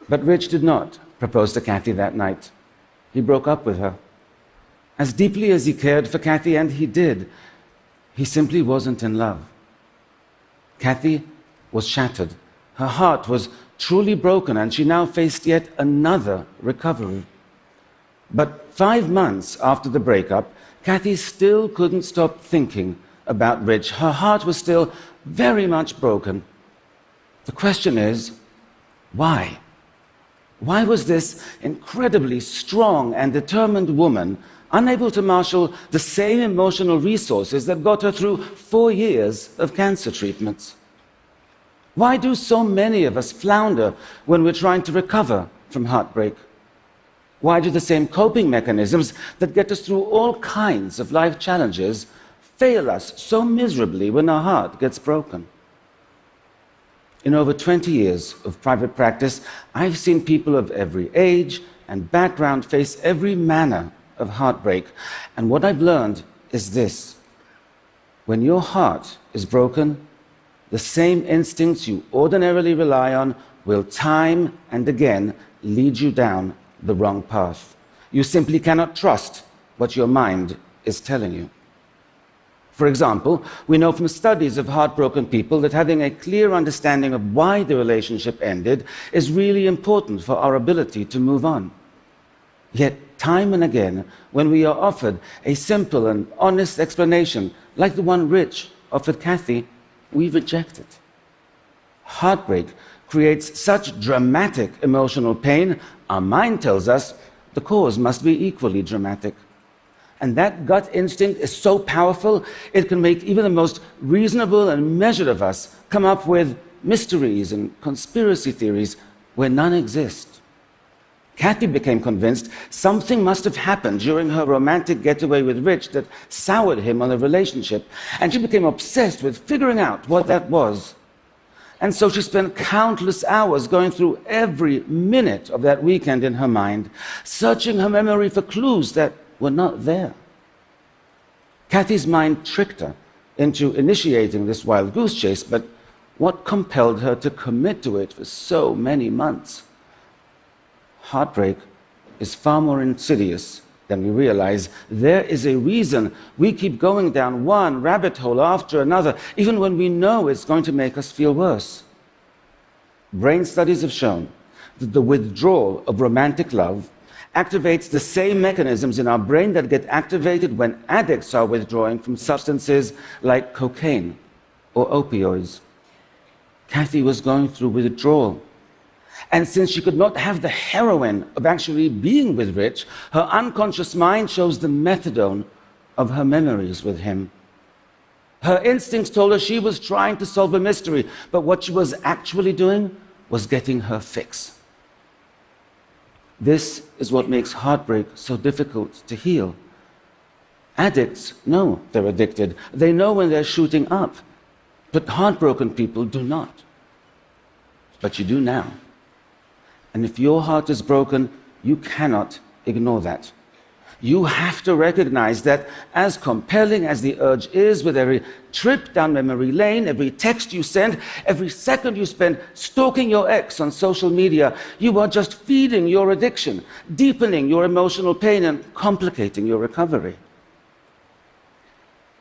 But Rich did not propose to Kathy that night. He broke up with her. As deeply as he cared for Kathy, and he did, he simply wasn't in love. Kathy was shattered. Her heart was truly broken, and she now faced yet another recovery. But 5 months after the breakup, Kathy still couldn't stop thinking about Rich. Her heart was still very much broken. The question is, why? Why was this incredibly strong and determined woman unable to marshal the same emotional resources that got her through 4 years of cancer treatments? Why do so many of us flounder when we're trying to recover from heartbreak? Why do the same coping mechanisms that get us through all kinds of life challenges fail us so miserably when our heart gets broken? In over 20 years of private practice, I've seen people of every age and background face every manner of heartbreak. And what I've learned is this: when your heart is broken, the same instincts you ordinarily rely on will time and again lead you down the wrong path. You simply cannot trust what your mind is telling you. For example, we know from studies of heartbroken people that having a clear understanding of why the relationship ended is really important for our ability to move on. Yet, time and again, when we are offered a simple and honest explanation, like the one Rich offered Kathy, we reject it. Heartbreak creates such dramatic emotional pain, our mind tells us the cause must be equally dramatic. And that gut instinct is so powerful, it can make even the most reasonable and measured of us come up with mysteries and conspiracy theories where none exist. Kathy became convinced something must have happened during her romantic getaway with Rich that soured him on the relationship, and she became obsessed with figuring out what that was. And so she spent countless hours going through every minute of that weekend in her mind, searching her memory for clues that were not there. Kathy's mind tricked her into initiating this wild goose chase, but what compelled her to commit to it for so many months? Heartbreak is far more insidious than we realize. There is a reason we keep going down one rabbit hole after another, even when we know it's going to make us feel worse. Brain studies have shown that the withdrawal of romantic love activates the same mechanisms in our brain that get activated when addicts are withdrawing from substances like cocaine or opioids. Kathy was going through withdrawal. And since she could not have the heroin of actually being with Rich, her unconscious mind chose the methadone of her memories with him. Her instincts told her she was trying to solve a mystery, but what she was actually doing was getting her fix. This is what makes heartbreak so difficult to heal. Addicts know they're addicted. They know when they're shooting up. But heartbroken people do not. But you do now. And if your heart is broken, you cannot ignore that. You have to recognize that as compelling as the urge is, with every trip down memory lane, every text you send, every second you spend stalking your ex on social media, you are just feeding your addiction, deepening your emotional pain, and complicating your recovery.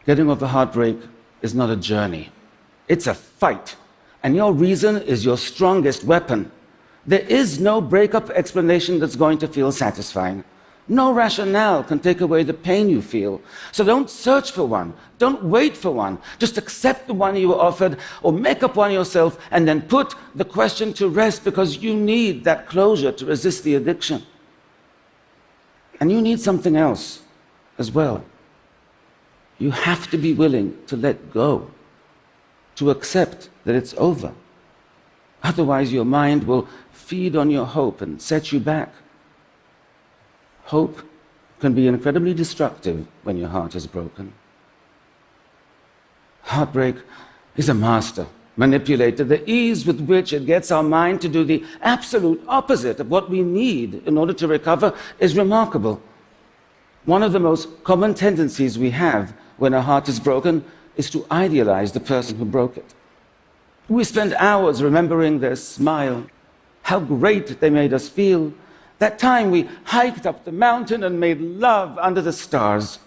Getting over heartbreak is not a journey. It's a fight. And your reason is your strongest weapon. There is no breakup explanation that's going to feel satisfying. No rationale can take away the pain you feel. So don't search for one. Don't wait for one. Just accept the one you were offered, or make up one yourself, and then put the question to rest, because you need that closure to resist the addiction. And you need something else as well. You have to be willing to let go, to accept that it's over. Otherwise, your mind will feed on your hope and set you back. Hope can be incredibly destructive when your heart is broken. Heartbreak is a master manipulator. The ease with which it gets our mind to do the absolute opposite of what we need in order to recover is remarkable. One of the most common tendencies we have when our heart is broken is to idealize the person who broke it. We spend hours remembering their smile, how great they made us feel. That time we hiked up the mountain and made love under the stars.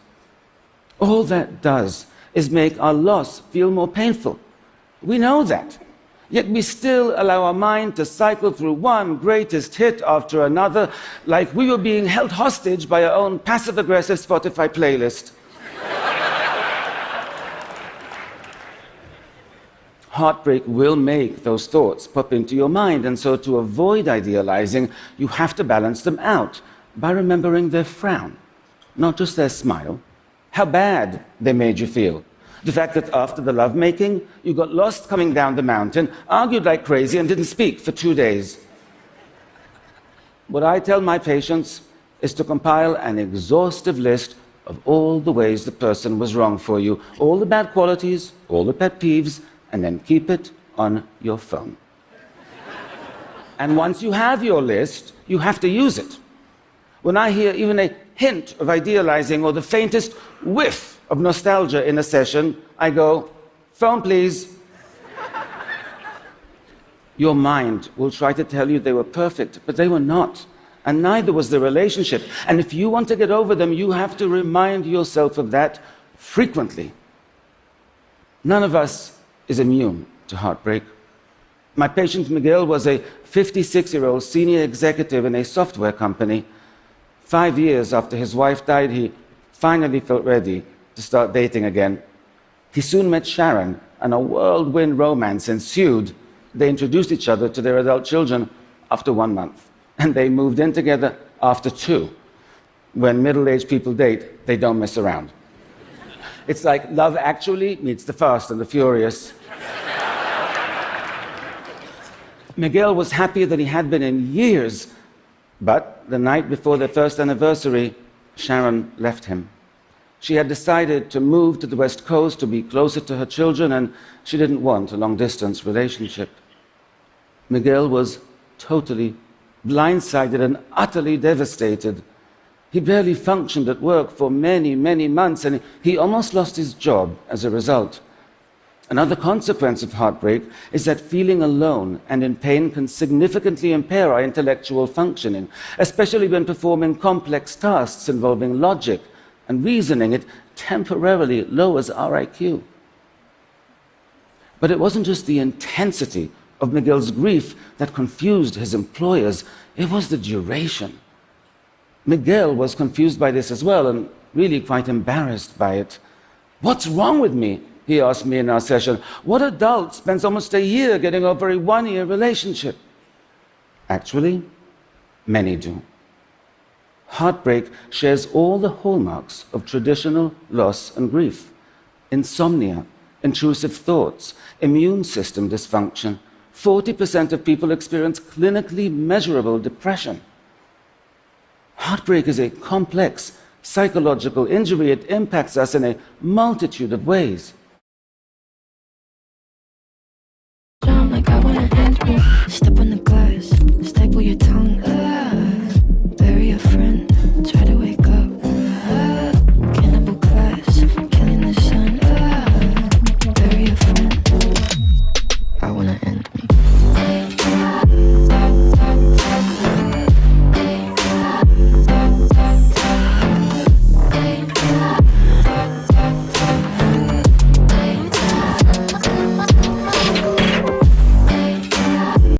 All that does is make our loss feel more painful. We know that. Yet we still allow our mind to cycle through one greatest hit after another, like we were being held hostage by our own passive-aggressive Spotify playlist. Heartbreak will make those thoughts pop into your mind, and so to avoid idealizing, you have to balance them out by remembering their frown, not just their smile, how bad they made you feel. The fact that after the lovemaking, you got lost coming down the mountain, argued like crazy, and didn't speak for 2 days. What I tell my patients is to compile an exhaustive list of all the ways the person was wrong for you, all the bad qualities, all the pet peeves, and then keep it on your phone. And once you have your list, you have to use it. When I hear even a hint of idealizing or the faintest whiff of nostalgia in a session, I go, phone please. Your mind will try to tell you they were perfect, but they were not. And neither was the relationship. And if you want to get over them, you have to remind yourself of that frequently. None of us is immune to heartbreak. My patient Miguel was a 56-year-old senior executive in a software company. 5 years after his wife died, he finally felt ready to start dating again. He soon met Sharon, and a whirlwind romance ensued. They introduced each other to their adult children after 1 month, and they moved in together after 2. When middle-aged people date, they don't mess around. It's like Love Actually meets The Fast and the Furious. Miguel was happier than he had been in years, but the night before their first anniversary, Sharon left him. She had decided to move to the West Coast to be closer to her children, and she didn't want a long-distance relationship. Miguel was totally blindsided and utterly devastated. He barely functioned at work for many, many months, and he almost lost his job as a result. Another consequence of heartbreak is that feeling alone and in pain can significantly impair our intellectual functioning, especially when performing complex tasks involving logic and reasoning. It temporarily lowers our IQ. But it wasn't just the intensity of Miguel's grief that confused his employers, it was the duration. Miguel was confused by this as well, and really quite embarrassed by it. "What's wrong with me?" he asked me in our session. "What adult spends almost a year getting over a 1-year relationship?" Actually, many do. Heartbreak shares all the hallmarks of traditional loss and grief: insomnia, intrusive thoughts, immune system dysfunction. 40% of people experience clinically measurable depression. Heartbreak is a complex psychological injury. It impacts us in a multitude of ways.